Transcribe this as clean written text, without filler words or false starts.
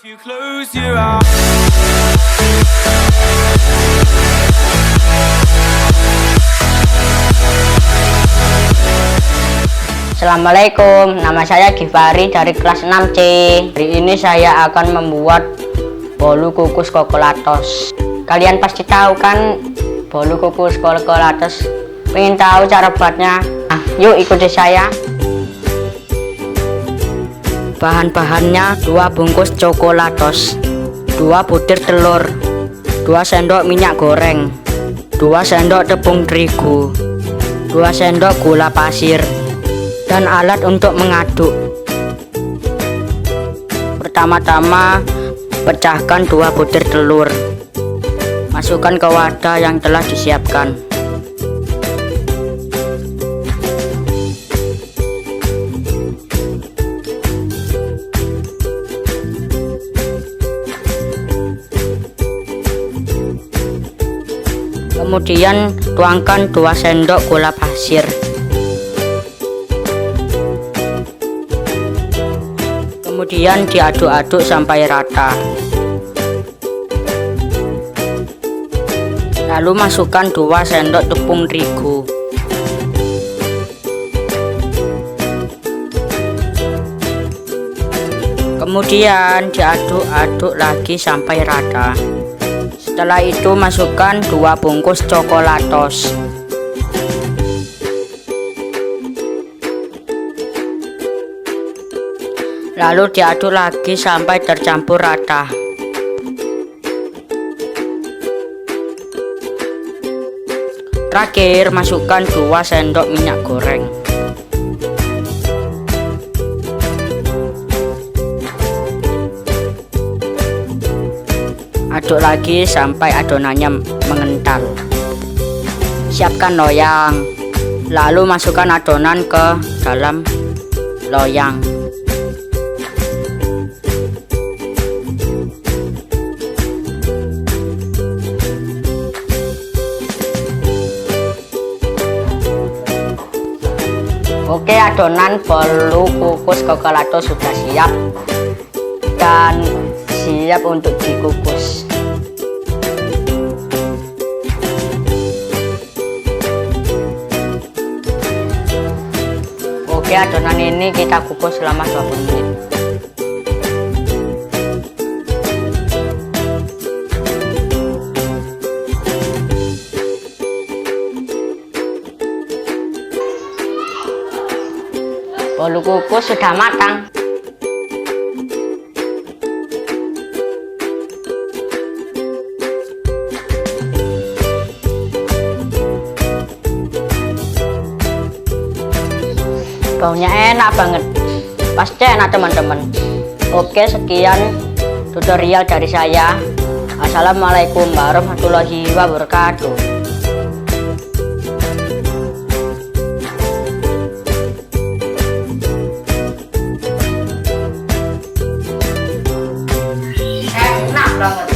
you close your eyes. Assalamualaikum, nama saya Givari dari kelas 6C. Hari ini saya akan membuat bolu kukus Chocolatos. Kalian pasti tahu kan bolu kukus Chocolatos? Pengen tahu cara buatnya? Nah, yuk ikuti saya. Bahan-bahannya 2 bungkus Chocolatos, 2 butir telur, 2 sendok minyak goreng, 2 sendok tepung terigu, 2 sendok gula pasir, dan alat untuk mengaduk. Pertama-tama pecahkan 2 butir telur, masukkan ke wadah yang telah disiapkan. Kemudian tuangkan 2 sendok gula pasir. Kemudian diaduk-aduk sampai rata. Lalu masukkan 2 sendok tepung terigu. Kemudian diaduk-aduk lagi sampai rata. Setelah itu masukkan 2 bungkus Chocolatos. Lalu diaduk lagi sampai tercampur rata. Terakhir masukkan 2 sendok minyak goreng. Aduk lagi sampai adonannya mengental. Siapkan loyang, lalu masukkan adonan ke dalam loyang. Oke, adonan bolu kukus Chocolatos sudah siap dan siap untuk dikukus. Oke, adonan ini kita kukus selama 20 menit. Bolu kukus sudah matang. Baunya enak banget, pasti enak teman-teman. Oke, sekian tutorial dari saya. Assalamualaikum warahmatullahi wabarakatuh. Enak banget.